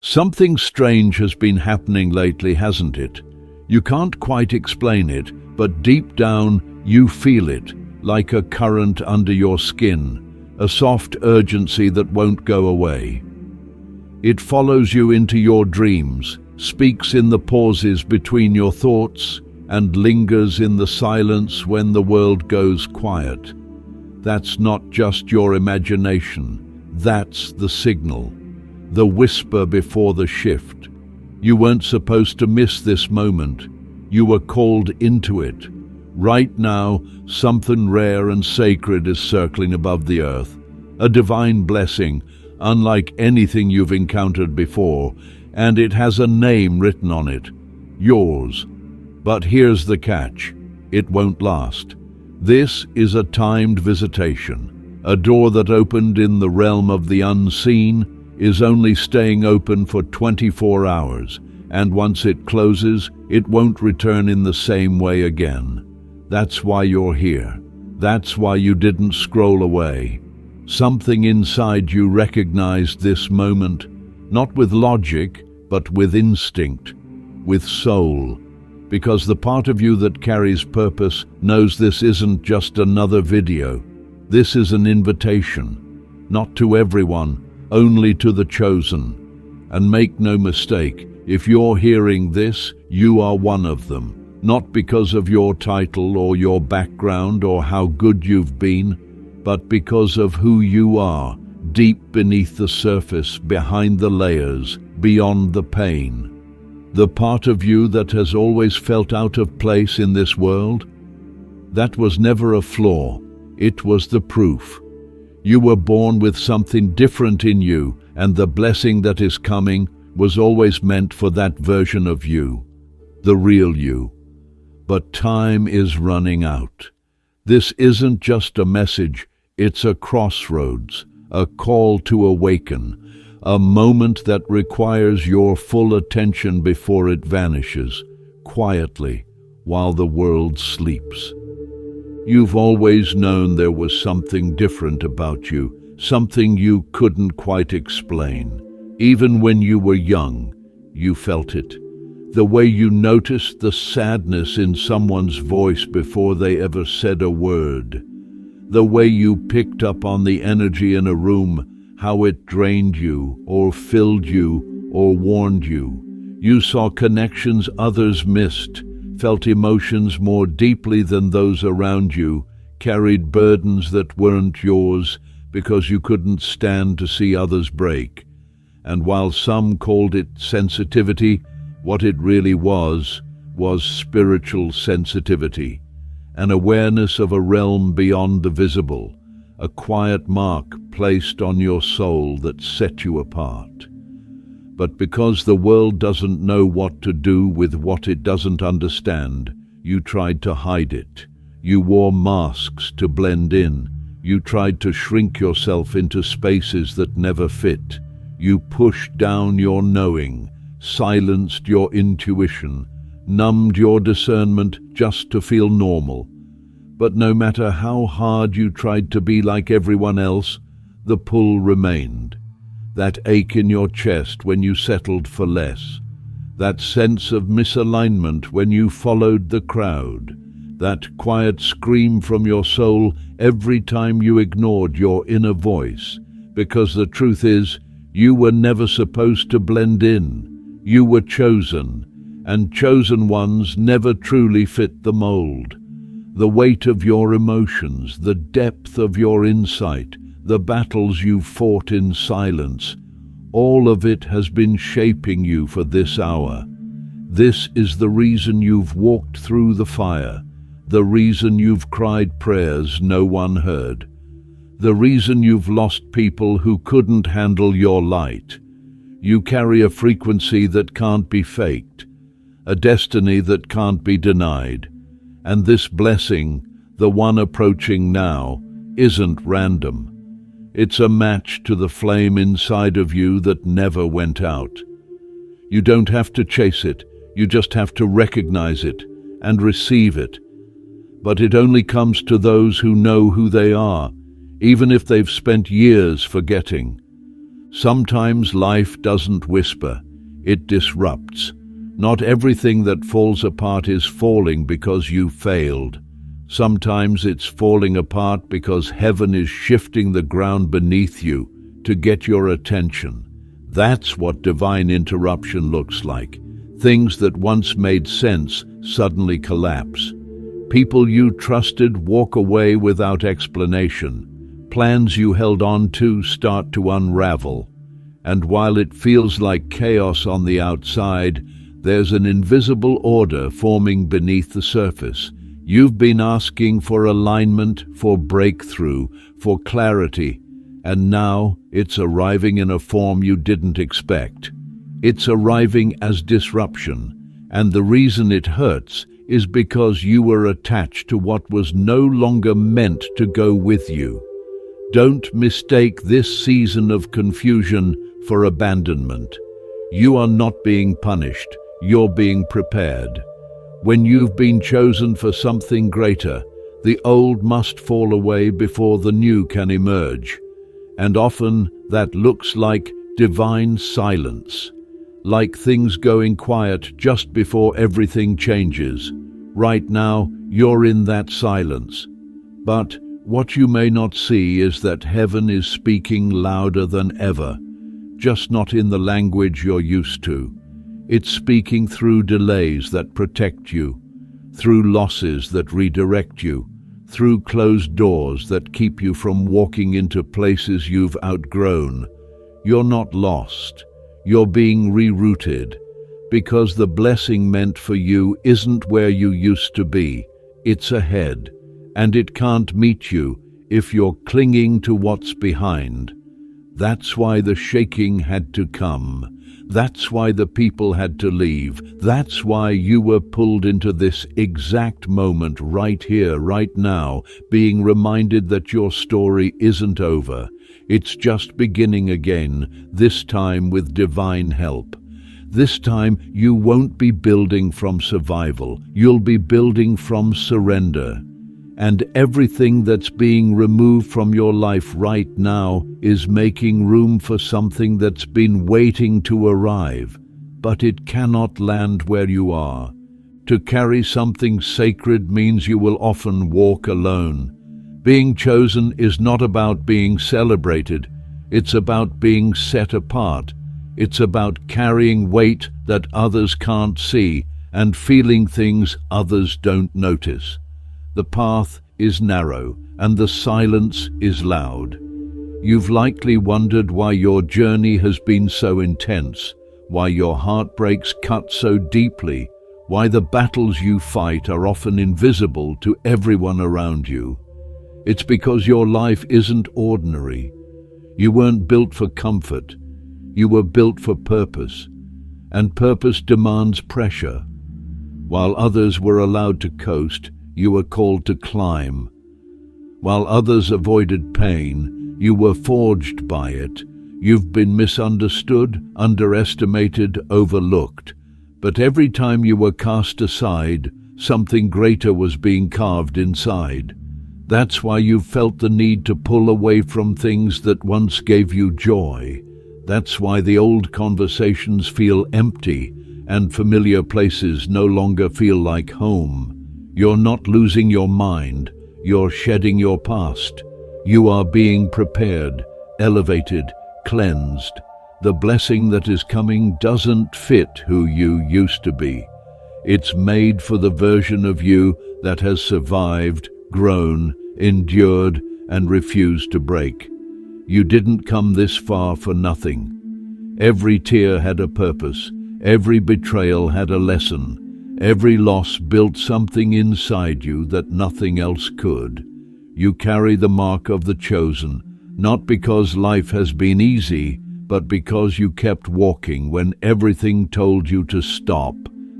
Something strange has been happening lately, hasn't it? You can't quite explain it, but deep down you feel it, like a current under your skin, a soft urgency that won't go away. It follows you into your dreams, speaks in the pauses between your thoughts, and lingers in the silence when the world goes quiet. That's not just your imagination, that's the signal. The whisper before the shift. You weren't supposed to miss this moment. You were called into it. Right now, something rare and sacred is circling above the earth. A divine blessing, unlike anything you've encountered before, and it has a name written on it. Yours. But here's the catch. It won't last. This is a timed visitation. A door that opened in the realm of the unseen is only staying open for 24 hours, and once it closes, it won't return in the same way again. That's why you're here. That's why you didn't scroll away. Something inside you recognized this moment, not with logic, but with instinct, with soul, because the part of you that carries purpose knows this isn't just another video. This is an invitation, not to everyone, only to the chosen. And make no mistake, if you're hearing this, you are one of them. Not because of your title or your background or how good you've been, but because of who you are, deep beneath the surface, behind the layers, beyond the pain. The part of you that has always felt out of place in this world, that was never a flaw, it was the proof. You were born with something different in you, and the blessing that is coming was always meant for that version of you, the real you. But time is running out. This isn't just a message, it's a crossroads, a call to awaken, a moment that requires your full attention before it vanishes, quietly, while the world sleeps. You've always known there was something different about you, something you couldn't quite explain. Even when you were young, you felt it. The way you noticed the sadness in someone's voice before they ever said a word. The way you picked up on the energy in a room, how it drained you, or filled you, or warned you. You saw connections others missed, felt emotions more deeply than those around you, carried burdens that weren't yours because you couldn't stand to see others break. And while some called it sensitivity, what it really was spiritual sensitivity, an awareness of a realm beyond the visible, a quiet mark placed on your soul that set you apart. But because the world doesn't know what to do with what it doesn't understand, you tried to hide it. You wore masks to blend in. You tried to shrink yourself into spaces that never fit. You pushed down your knowing, silenced your intuition, numbed your discernment just to feel normal. But no matter how hard you tried to be like everyone else, the pull remained. That ache in your chest when you settled for less. That sense of misalignment when you followed the crowd. That quiet scream from your soul every time you ignored your inner voice. Because the truth is, you were never supposed to blend in. You were chosen, and chosen ones never truly fit the mold. The weight of your emotions, the depth of your insight, the battles you fought in silence, all of it has been shaping you for this hour. This is the reason you've walked through the fire, the reason you've cried prayers no one heard, the reason you've lost people who couldn't handle your light. You carry a frequency that can't be faked, a destiny that can't be denied. And this blessing, the one approaching now, isn't random. It's a match to the flame inside of you that never went out. You don't have to chase it, you just have to recognize it and receive it. But it only comes to those who know who they are, even if they've spent years forgetting. Sometimes life doesn't whisper, it disrupts. Not everything that falls apart is falling because you failed. Sometimes it's falling apart because heaven is shifting the ground beneath you to get your attention. That's what divine interruption looks like. Things that once made sense suddenly collapse. People you trusted walk away without explanation. Plans you held on to start to unravel. And while it feels like chaos on the outside, there's an invisible order forming beneath the surface. You've been asking for alignment, for breakthrough, for clarity, and now it's arriving in a form you didn't expect. It's arriving as disruption, and the reason it hurts is because you were attached to what was no longer meant to go with you. Don't mistake this season of confusion for abandonment. You are not being punished, you're being prepared. When you've been chosen for something greater, the old must fall away before the new can emerge. And often that looks like divine silence, like things going quiet just before everything changes. Right now, you're in that silence. But what you may not see is that heaven is speaking louder than ever, just not in the language you're used to. It's speaking through delays that protect you, through losses that redirect you, through closed doors that keep you from walking into places you've outgrown. You're not lost. You're being rerouted, because the blessing meant for you isn't where you used to be. It's ahead, and it can't meet you if you're clinging to what's behind. That's why the shaking had to come. That's why the people had to leave. That's why you were pulled into this exact moment right here, right now, being reminded that your story isn't over. It's just beginning again, this time with divine help. This time you won't be building from survival, you'll be building from surrender. And everything that's being removed from your life right now is making room for something that's been waiting to arrive, but it cannot land where you are. To carry something sacred means you will often walk alone. Being chosen is not about being celebrated, it's about being set apart. It's about carrying weight that others can't see and feeling things others don't notice. The path is narrow and the silence is loud. You've likely wondered why your journey has been so intense, why your heartbreaks cut so deeply, why the battles you fight are often invisible to everyone around you. It's because your life isn't ordinary. You weren't built for comfort. You were built for purpose, and purpose demands pressure. While others were allowed to coast, you were called to climb. While others avoided pain, you were forged by it. You've been misunderstood, underestimated, overlooked. But every time you were cast aside, something greater was being carved inside. That's why you've felt the need to pull away from things that once gave you joy. That's why the old conversations feel empty and familiar places no longer feel like home. You're not losing your mind, you're shedding your past. You are being prepared, elevated, cleansed. The blessing that is coming doesn't fit who you used to be. It's made for the version of you that has survived, grown, endured, and refused to break. You didn't come this far for nothing. Every tear had a purpose. Every betrayal had a lesson. Every loss built something inside you that nothing else could. You carry the mark of the chosen, not because life has been easy, but because you kept walking when everything told you to stop.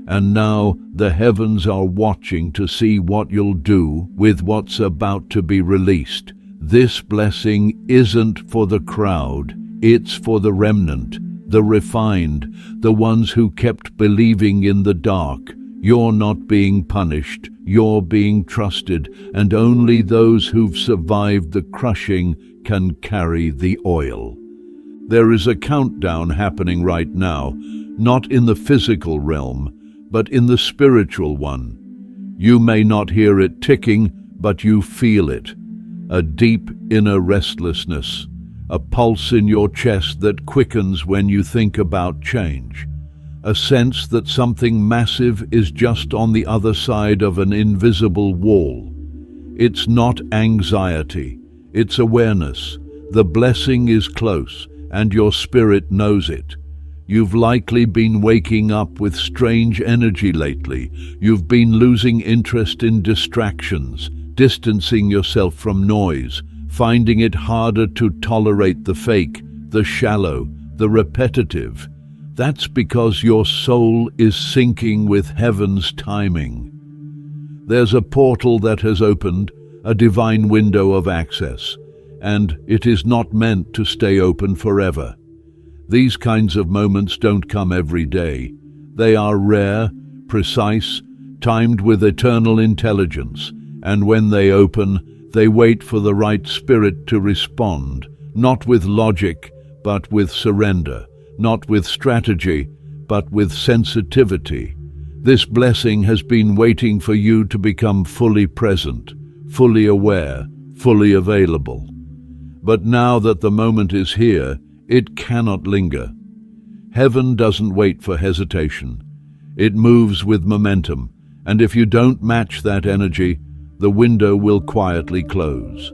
And now the heavens are watching to see what you'll do with what's about to be released. This blessing isn't for the crowd, it's for the remnant, the refined, the ones who kept believing in the dark. You're not being punished, you're being trusted, and only those who've survived the crushing can carry the oil. There is a countdown happening right now, not in the physical realm, but in the spiritual one. You may not hear it ticking, but you feel it. A deep inner restlessness, a pulse in your chest that quickens when you think about change. A sense that something massive is just on the other side of an invisible wall. It's not anxiety, it's awareness. The blessing is close, and your spirit knows it. You've likely been waking up with strange energy lately. You've been losing interest in distractions, distancing yourself from noise, finding it harder to tolerate the fake, the shallow, the repetitive. That's because your soul is syncing with heaven's timing. There's a portal that has opened, a divine window of access, and it is not meant to stay open forever. These kinds of moments don't come every day. They are rare, precise, timed with eternal intelligence, and when they open, they wait for the right spirit to respond, not with logic, but with surrender, not with strategy, but with sensitivity. This blessing has been waiting for you to become fully present, fully aware, fully available. But now that the moment is here, it cannot linger. Heaven doesn't wait for hesitation. It moves with momentum, and if you don't match that energy, the window will quietly close.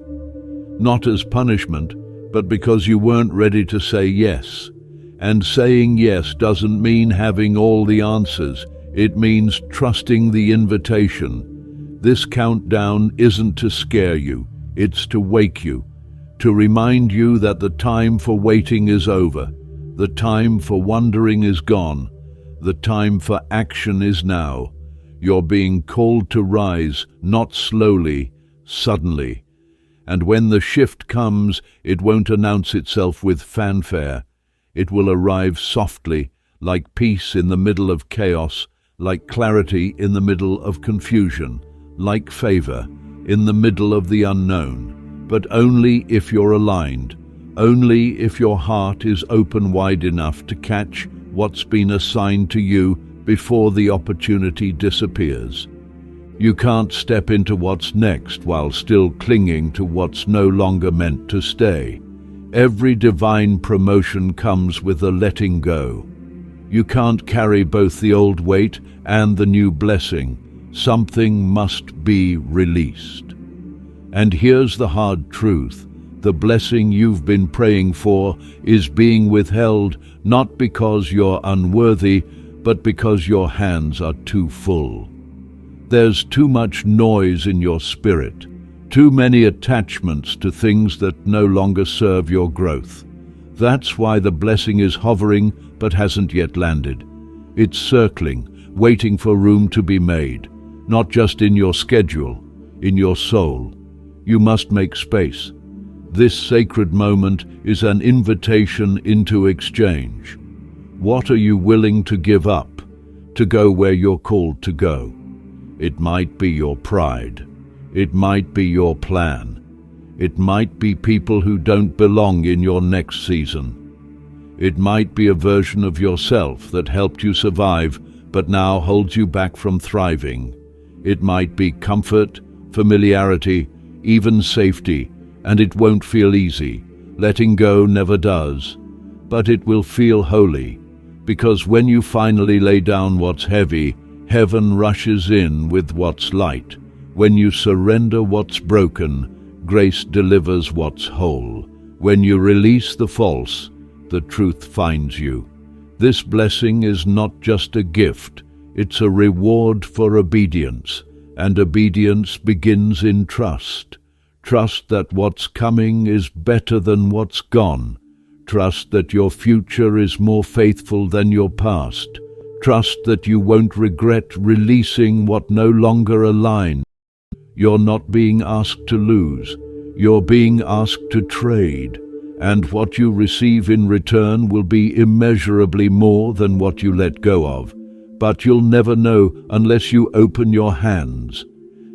Not as punishment, but because you weren't ready to say yes. And saying yes doesn't mean having all the answers. It means trusting the invitation. This countdown isn't to scare you, it's to wake you, to remind you that the time for waiting is over, the time for wondering is gone, the time for action is now. You're being called to rise, not slowly, suddenly. And when the shift comes, it won't announce itself with fanfare. It will arrive softly, like peace in the middle of chaos, like clarity in the middle of confusion, like favor in the middle of the unknown. But only if you're aligned, only if your heart is open wide enough to catch what's been assigned to you before the opportunity disappears. You can't step into what's next while still clinging to what's no longer meant to stay. Every divine promotion comes with a letting go. You can't carry both the old weight and the new blessing. Something must be released. And here's the hard truth. The blessing you've been praying for is being withheld, not because you're unworthy, but because your hands are too full. There's too much noise in your spirit, too many attachments to things that no longer serve your growth. That's why the blessing is hovering but hasn't yet landed. It's circling, waiting for room to be made, not just in your schedule, in your soul. You must make space. This sacred moment is an invitation into exchange. What are you willing to give up to go where you're called to go? It might be your pride. It might be your plan. It might be people who don't belong in your next season. It might be a version of yourself that helped you survive but now holds you back from thriving. It might be comfort, familiarity, even safety, and it won't feel easy. Letting go never does, but it will feel holy, because when you finally lay down what's heavy, heaven rushes in with what's light. When you surrender what's broken, grace delivers what's whole. When you release the false, the truth finds you. This blessing is not just a gift, it's a reward for obedience. And obedience begins in trust. Trust that what's coming is better than what's gone. Trust that your future is more faithful than your past. Trust that you won't regret releasing what no longer aligns. You're not being asked to lose. You're being asked to trade. And what you receive in return will be immeasurably more than what you let go of. But you'll never know unless you open your hands.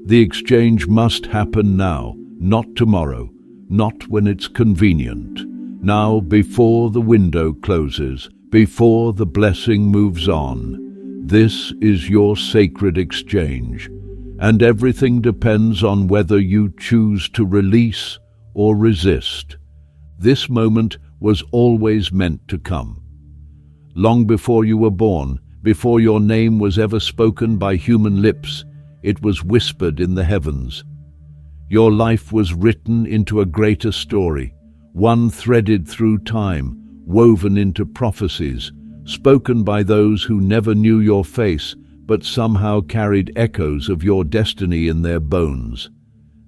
The exchange must happen now, not tomorrow, not when it's convenient. Now, before the window closes, before the blessing moves on, this is your sacred exchange, and everything depends on whether you choose to release or resist. This moment was always meant to come. Long before you were born, before your name was ever spoken by human lips, it was whispered in the heavens. Your life was written into a greater story, one threaded through time, woven into prophecies, spoken by those who never knew your face, but somehow carried echoes of your destiny in their bones.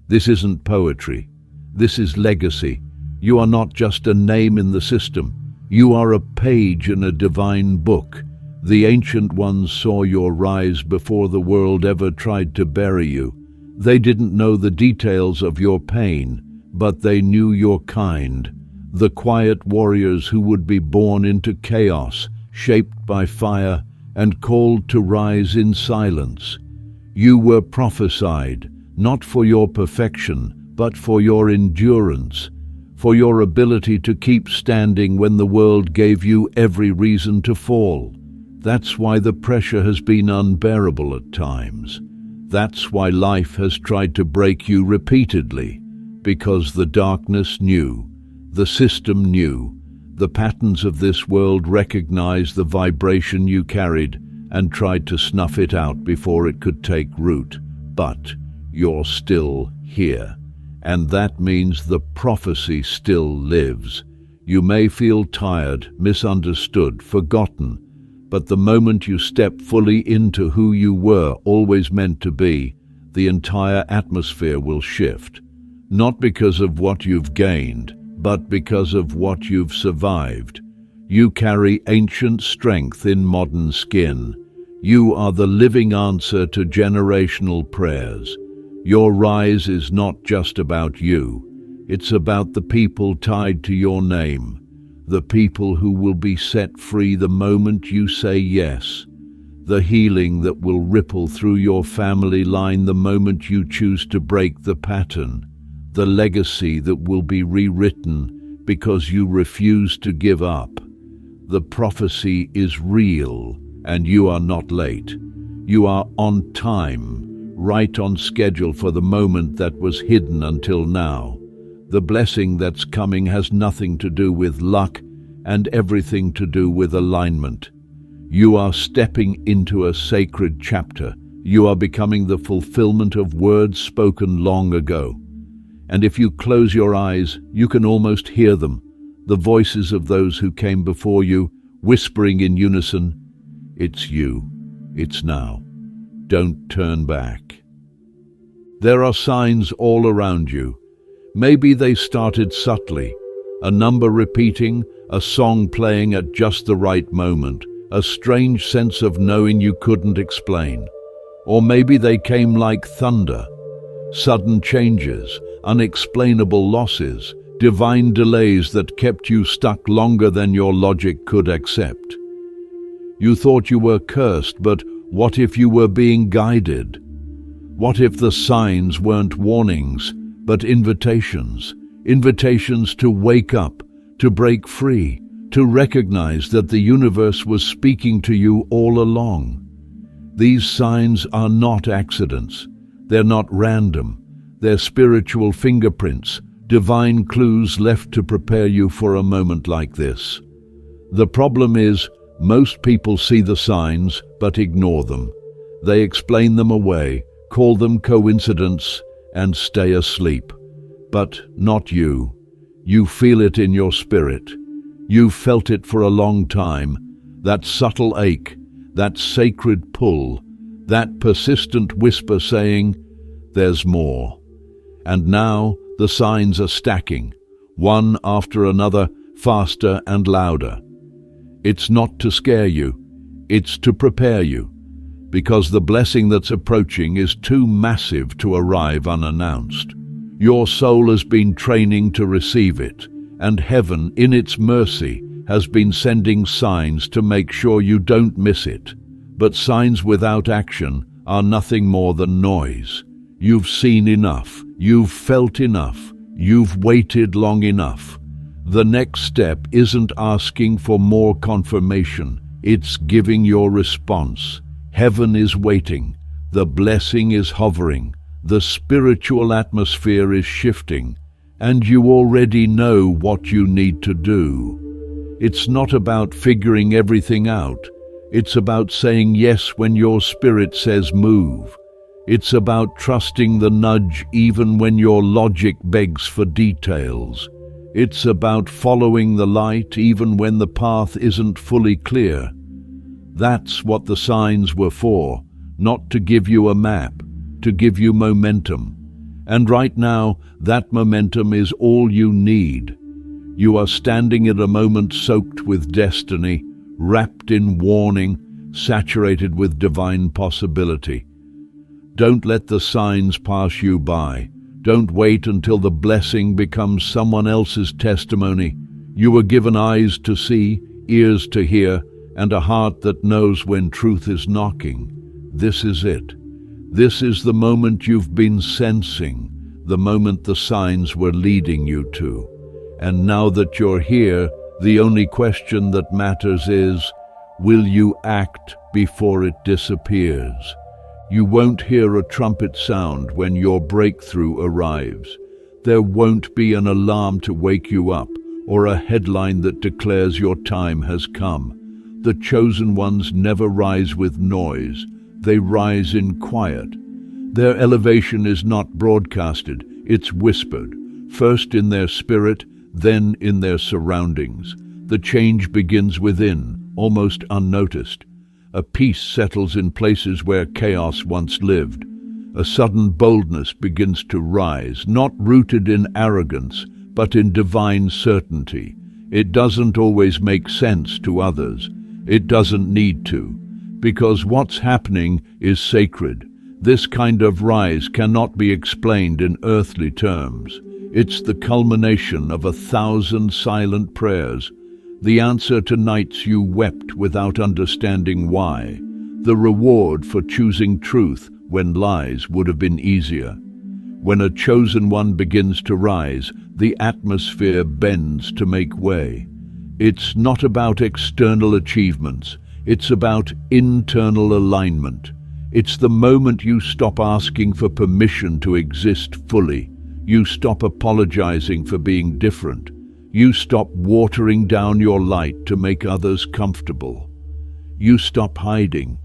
This isn't poetry. This is legacy. You are not just a name in the system. You are a page in a divine book. The ancient ones saw your rise before the world ever tried to bury you. They didn't know the details of your pain, but they knew your kind. The quiet warriors who would be born into chaos, shaped by fire, and called to rise in silence. You were prophesied, not for your perfection, but for your endurance, for your ability to keep standing when the world gave you every reason to fall. That's why the pressure has been unbearable at times. That's why life has tried to break you repeatedly, because the darkness knew, the system knew, the patterns of this world recognized the vibration you carried and tried to snuff it out before it could take root. But you're still here, and that means the prophecy still lives. You may feel tired, misunderstood, forgotten, but the moment you step fully into who you were always meant to be, the entire atmosphere will shift. Not because of what you've gained, but because of what you've survived. You carry ancient strength in modern skin. You are the living answer to generational prayers. Your rise is not just about you. It's about the people tied to your name, the people who will be set free the moment you say yes, the healing that will ripple through your family line the moment you choose to break the pattern, the legacy that will be rewritten because you refuse to give up. The prophecy is real, and you are not late. You are on time, right on schedule for the moment that was hidden until now. The blessing that's coming has nothing to do with luck and everything to do with alignment. You are stepping into a sacred chapter. You are becoming the fulfillment of words spoken long ago. And if you close your eyes, you can almost hear them, the voices of those who came before you, whispering in unison, "It's you. It's now. Don't turn back." There are signs all around you. Maybe they started subtly, a number repeating, a song playing at just the right moment, a strange sense of knowing you couldn't explain. Or maybe they came like thunder, sudden changes, unexplainable losses, divine delays that kept you stuck longer than your logic could accept. You thought you were cursed, but what if you were being guided? What if the signs weren't warnings, but invitations? Invitations to wake up, to break free, to recognize that the universe was speaking to you all along. These signs are not accidents. They're not random. They're spiritual fingerprints, divine clues left to prepare you for a moment like this. The problem is, most people see the signs but ignore them. They explain them away, call them coincidence, and stay asleep. But not you. You feel it in your spirit. You've felt it for a long time. That subtle ache, that sacred pull, that persistent whisper saying, "There's more." And now the signs are stacking, one after another, faster and louder. It's not to scare you, it's to prepare you, because the blessing that's approaching is too massive to arrive unannounced. Your soul has been training to receive it, and heaven, in its mercy, has been sending signs to make sure you don't miss it. But signs without action are nothing more than noise. You've seen enough, you've felt enough, you've waited long enough. The next step isn't asking for more confirmation, it's giving your response. Heaven is waiting, the blessing is hovering, the spiritual atmosphere is shifting, and you already know what you need to do. It's not about figuring everything out, it's about saying yes when your spirit says move. It's about trusting the nudge even when your logic begs for details. It's about following the light even when the path isn't fully clear. That's what the signs were for, not to give you a map, to give you momentum. And right now, that momentum is all you need. You are standing at a moment soaked with destiny, wrapped in warning, saturated with divine possibility. Don't let the signs pass you by. Don't wait until the blessing becomes someone else's testimony. You were given eyes to see, ears to hear, and a heart that knows when truth is knocking. This is it. This is the moment you've been sensing, the moment the signs were leading you to. And now that you're here, the only question that matters is, will you act before it disappears? You won't hear a trumpet sound when your breakthrough arrives. There won't be an alarm to wake you up or a headline that declares your time has come. The chosen ones never rise with noise. They rise in quiet. Their elevation is not broadcasted, it's whispered, first in their spirit, then in their surroundings. The change begins within, almost unnoticed. A peace settles in places where chaos once lived. A sudden boldness begins to rise, not rooted in arrogance, but in divine certainty. It doesn't always make sense to others. It doesn't need to, because what's happening is sacred. This kind of rise cannot be explained in earthly terms. It's the culmination of 1,000 silent prayers, the answer to nights you wept without understanding why, the reward for choosing truth when lies would have been easier. When a chosen one begins to rise, the atmosphere bends to make way. It's not about external achievements, it's about internal alignment. It's the moment you stop asking for permission to exist fully. You stop apologizing for being different. You stop watering down your light to make others comfortable. You stop hiding.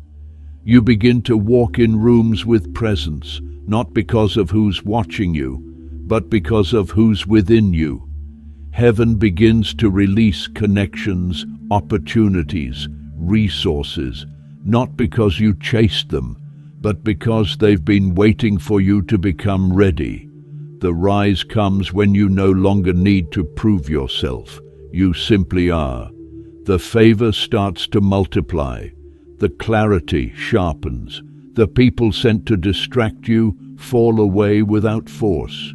You begin to walk in rooms with presence, not because of who's watching you, but because of who's within you. Heaven begins to release connections, opportunities, resources, not because you chased them, but because they've been waiting for you to become ready. The rise comes when you no longer need to prove yourself. You simply are. The favor starts to multiply. The clarity sharpens. The people sent to distract you fall away without force.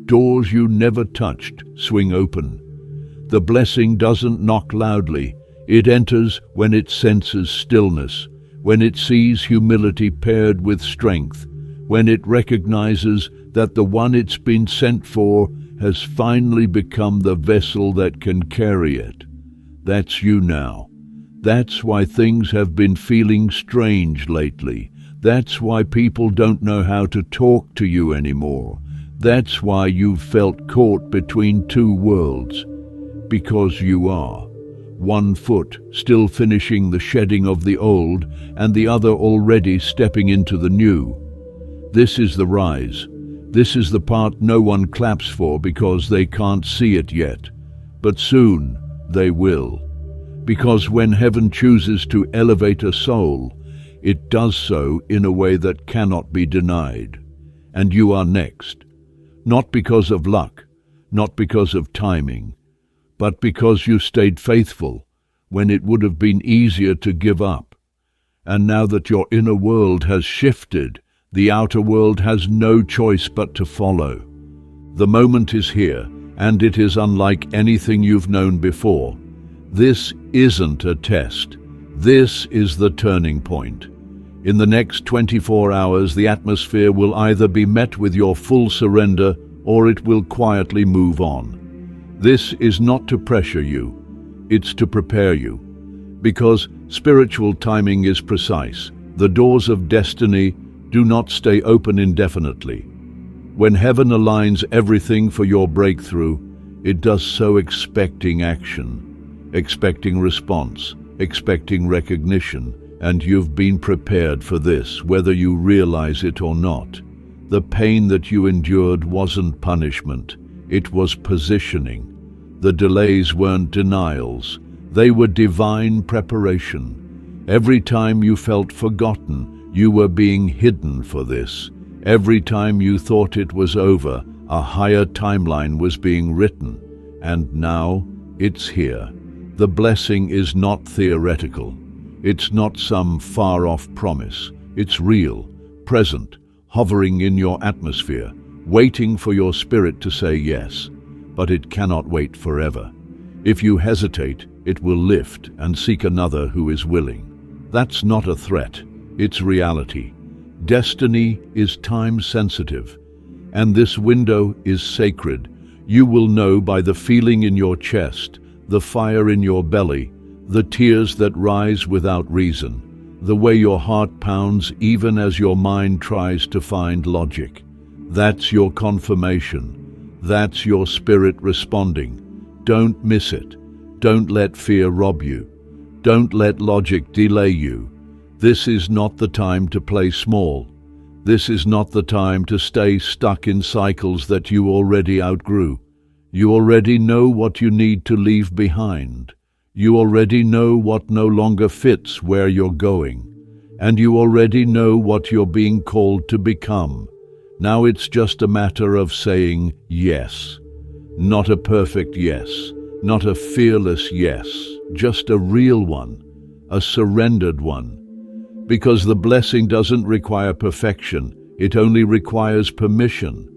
Doors you never touched swing open. The blessing doesn't knock loudly. It enters when it senses stillness, when it sees humility paired with strength, when it recognizes that the one it's been sent for has finally become the vessel that can carry it. That's you now. That's why things have been feeling strange lately. That's why people don't know how to talk to you anymore. That's why you've felt caught between two worlds. Because you are. One foot still finishing the shedding of the old, and the other already stepping into the new. This is the rise. This is the part no one claps for because they can't see it yet. But soon they will. Because when heaven chooses to elevate a soul, it does so in a way that cannot be denied. And you are next. Not because of luck, not because of timing, but because you stayed faithful when it would have been easier to give up. And now that your inner world has shifted, the outer world has no choice but to follow. The moment is here, and it is unlike anything you've known before. This isn't a test. This is the turning point. In the next 24 hours, the atmosphere will either be met with your full surrender or it will quietly move on. This is not to pressure you, it's to prepare you. Because spiritual timing is precise. The doors of destiny do not stay open indefinitely. When heaven aligns everything for your breakthrough, it does so expecting action, expecting response, expecting recognition, and you've been prepared for this, whether you realize it or not. The pain that you endured wasn't punishment, it was positioning. The delays weren't denials, they were divine preparation. Every time you felt forgotten, you were being hidden for this. Every time you thought it was over, a higher timeline was being written. And now, it's here. The blessing is not theoretical. It's not some far-off promise. It's real, present, hovering in your atmosphere, waiting for your spirit to say yes. But it cannot wait forever. If you hesitate, it will lift and seek another who is willing. That's not a threat, it's reality. Destiny is time-sensitive, and this window is sacred. You will know by the feeling in your chest, the fire in your belly, the tears that rise without reason, the way your heart pounds even as your mind tries to find logic. That's your confirmation. That's your spirit responding. Don't miss it. Don't let fear rob you. Don't let logic delay you. This is not the time to play small. This is not the time to stay stuck in cycles that you already outgrew. You already know what you need to leave behind. You already know what no longer fits where you're going. And you already know what you're being called to become. Now it's just a matter of saying yes. Not a perfect yes, not a fearless yes, just a real one, a surrendered one. Because the blessing doesn't require perfection, it only requires permission.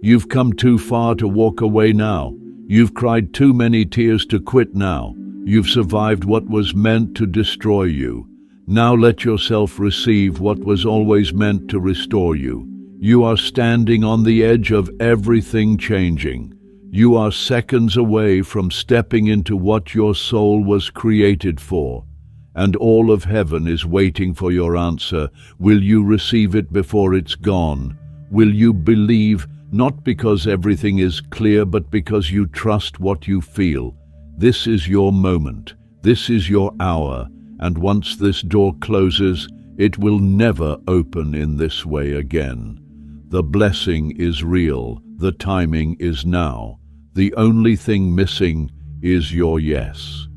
You've come too far to walk away now. You've cried too many tears to quit now. You've survived what was meant to destroy you. Now let yourself receive what was always meant to restore you. You are standing on the edge of everything changing. You are seconds away from stepping into what your soul was created for. And all of heaven is waiting for your answer. Will you receive it before it's gone? Will you believe, not because everything is clear, but because you trust what you feel? This is your moment. This is your hour. And once this door closes, it will never open in this way again. The blessing is real. The timing is now. The only thing missing is your yes.